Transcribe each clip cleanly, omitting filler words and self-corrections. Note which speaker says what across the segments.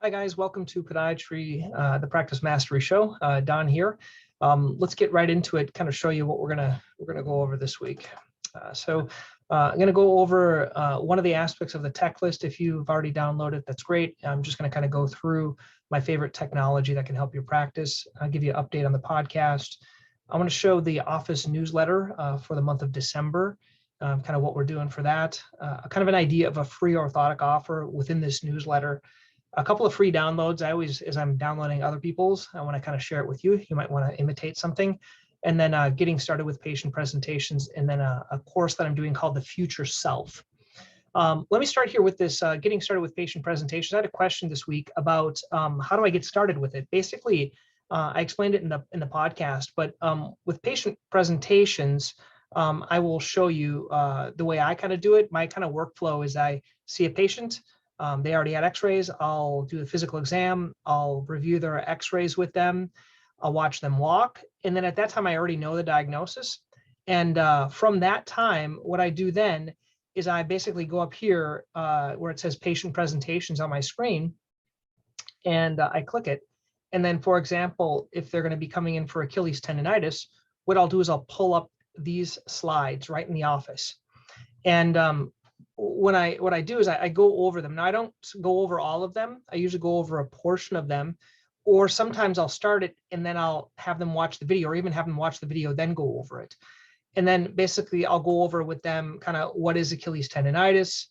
Speaker 1: Hi guys, welcome to Podiatry, the Practice Mastery Show. Don here. Let's get right into it. Kind of show you what we're gonna go over this week. I'm gonna go over one of the aspects of the tech list. If you've already downloaded, that's great. I'm just gonna kind of go through my favorite technology that can help your practice. I'll give you an update on the podcast. I want to show the office newsletter for the month of December. Kind of what we're doing for that. Kind of an idea of a free orthotic offer within this newsletter. A couple of free downloads. I always, as I'm downloading other people's, I want to kind of share it with you. You might want to imitate something. And then getting started with patient presentations, and then a course that I'm doing called The Future Self. Let me start here with this, getting started with patient presentations. I had a question this week about how do I get started with it? Basically, I explained it in the podcast, but with patient presentations, I will show you the way I kind of do it. My kind of workflow is I see a patient. They already had x-rays. I'll do a physical exam. I'll review their x-rays with them. I'll watch them walk. And then at that time, I already know the diagnosis. And from that time, what I do then is I basically go up here where it says patient presentations on my screen, and I click it. And then, for example, if they're going to be coming in for Achilles tendonitis, what I'll do is I'll pull up these slides right in the office. And what I do is I go over them. Now, I don't go over all of them. I usually go over a portion of them, or sometimes I'll start it and then I'll have them watch the video, or even have them watch the video, then go over it. And then basically I'll go over with them kind of what is Achilles tendonitis.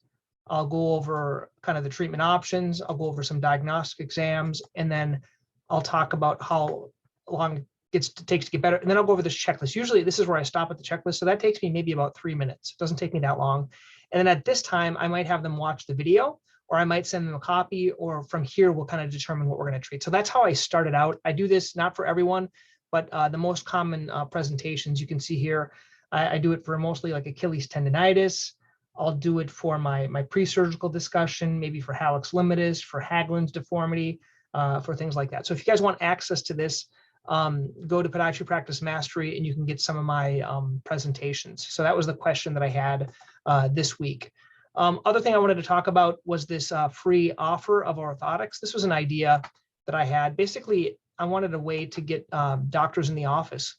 Speaker 1: I'll go over kind of the treatment options. I'll go over some diagnostic exams, and then I'll talk about how long it takes to get better. And then I'll go over this checklist. Usually this is where I stop at the checklist. So that takes me maybe about 3 minutes. It doesn't take me that long. And then at this time, I might have them watch the video, or I might send them a copy, or from here, we'll kind of determine what we're going to treat. So that's how I started out. I do this not for everyone, but the most common presentations you can see here. I do it for mostly like Achilles tendonitis. I'll do it for my pre-surgical discussion, maybe for hallux limitus, for Haglund's deformity, for things like that. So if you guys want access to this, go to Podiatry Practice Mastery and you can get some of my presentations. So that was the question that I had this week. Other thing I wanted to talk about was this free offer of orthotics. This was an idea that I had. Basically, I wanted a way to get doctors in the office,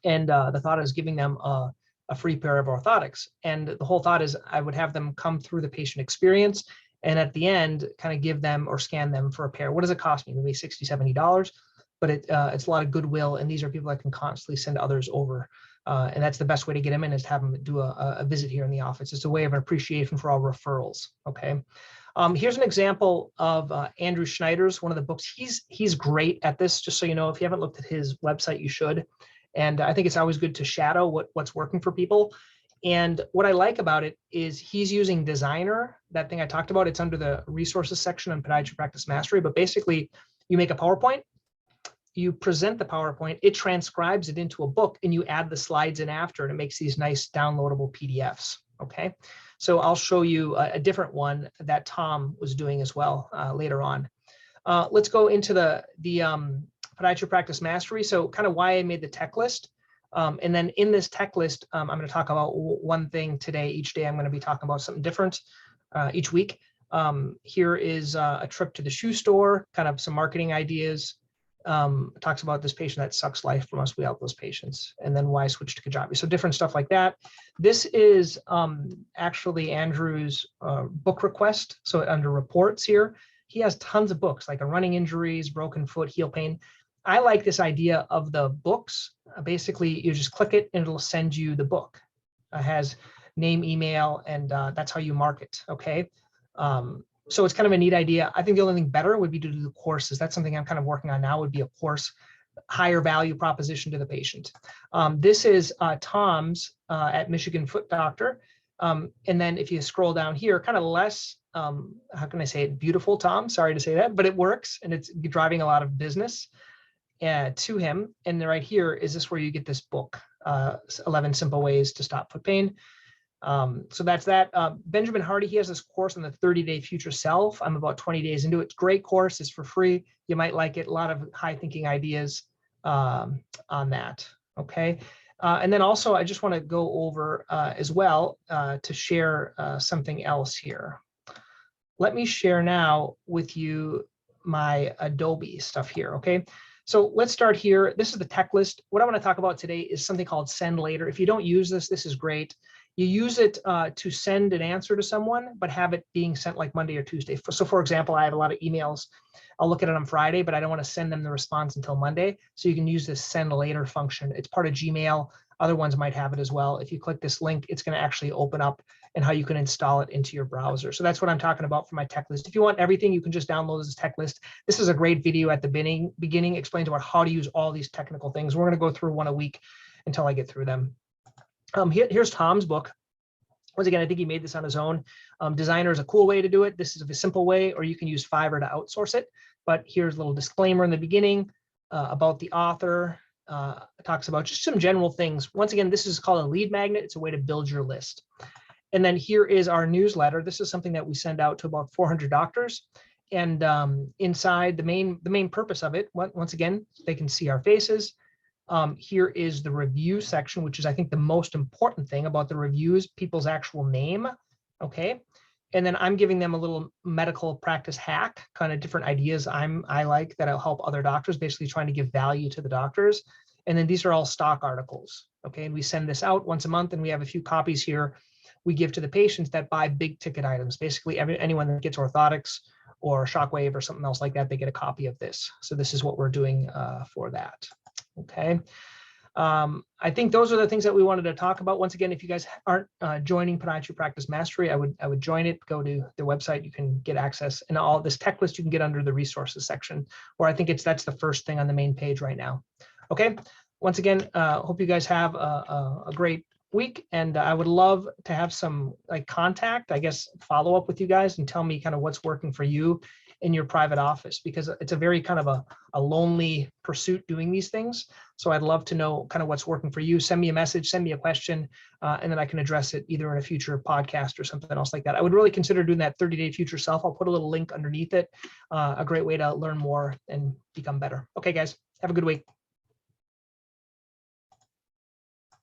Speaker 1: and the thought is giving them a free pair of orthotics. And the whole thought is I would have them come through the patient experience, and at the end, kind of give them or scan them for a pair. What does it cost me? Maybe $60, $70. But it's a lot of goodwill, and these are people that can constantly send others over. And that's the best way to get them in, is to have them do a visit here in the office. It's a way of an appreciation for all referrals, okay? Here's an example of Andrew Schneider's, one of the books. He's great at this, just so you know. If you haven't looked at his website, you should. And I think it's always good to shadow what's working for people. And what I like about it is he's using Designer, that thing I talked about. It's under the resources section on Podiatry Practice Mastery. But basically, you make a PowerPoint, you present the PowerPoint, it transcribes it into a book, and you add the slides in after, and it makes these nice downloadable PDFs, okay? So I'll show you a different one that Tom was doing as well later on. Let's go into the Podiatry Practice Mastery. So kind of why I made the tech list. And then in this tech list, I'm going to talk about one thing today. Each day I'm going to be talking about something different each week. Here is a trip to the shoe store, kind of some marketing ideas. Talks about this patient that sucks life from us, we help those patients, and then why I switched to Kajabi. So different stuff like that. This is actually Andrew's book request. So under reports here, he has tons of books, like a running injuries, broken foot, heel pain. I like this idea of the books. Basically, you just click it and it'll send you the book. It has name, email, and that's how you mark it, okay? So it's kind of a neat idea. I think the only thing better would be to do the courses. That's something I'm kind of working on now, would be a course, higher value proposition to the patient. This is Tom's at Michigan Foot Doctor. And then if you scroll down here, kind of less, how can I say it, beautiful Tom, sorry to say that, but it works, and it's driving a lot of business to him. And right here is this where you get this book, 11 Simple Ways to Stop Foot Pain. So that's that. Benjamin Hardy, he has this course on the 30-day future self. I'm about 20 days into it. It's a great course. It's for free. You might like it. A lot of high thinking ideas on that. Okay. And then also, I just want to go over as well to share something else here. let me share now with you my Adobe stuff here, okay? So let's start here. This is the tech list. What I want to talk about today is something called send later. If you don't use this, this is great. You use it to send an answer to someone, but have it being sent like Monday or Tuesday. So for example, I have a lot of emails. I'll look at it on Friday, but I don't want to send them the response until Monday. So you can use this send later function. It's part of Gmail. Other ones might have it as well. If you click this link, it's going to actually open up and how you can install it into your browser. So that's what I'm talking about for my tech list. If you want everything, you can just download this tech list. This is a great video at the beginning, explains about how to use all these technical things. We're going to go through one a week until I get through them. Here's Tom's book. Once again, I think he made this on his own. Designer is a cool way to do it. This is a simple way, or you can use Fiverr to outsource it. But here's a little disclaimer in the beginning about the author. It talks about just some general things. Once again, this is called a lead magnet. It's a way to build your list. And then here is our newsletter. This is something that we send out to about 400 doctors. And inside the main purpose of it, once again, they can see our faces. Here is the review section, which is, I think, the most important thing about the reviews, people's actual name. Okay. And then I'm giving them a little medical practice hack, kind of different ideas I like that will help other doctors, basically trying to give value to the doctors. And then these are all stock articles. Okay. And we send this out once a month, and we have a few copies here we give to the patients that buy big ticket items. Basically, anyone that gets orthotics or shockwave or something else like that, they get a copy of this. So this is what we're doing for that. Okay. I think those are the things that we wanted to talk about. Once again, if you guys aren't joining Podiatry Practice Mastery, I would join it. Go to their website. You can get access, and all this tech list you can get under the resources section, where I think that's the first thing on the main page right now. Okay. Once again, hope you guys have a great week, and I would love to have some contact, I guess, follow up with you guys and tell me kind of what's working for you in your private office, because it's a very kind of a lonely pursuit doing these things. So I'd love to know kind of what's working for you. Send me a message, send me a question, and then I can address it either in a future podcast or something else like that. I would really consider doing that 30-day future self. I'll put a little link underneath it. A great way to learn more and become better. Okay, guys, have a good week.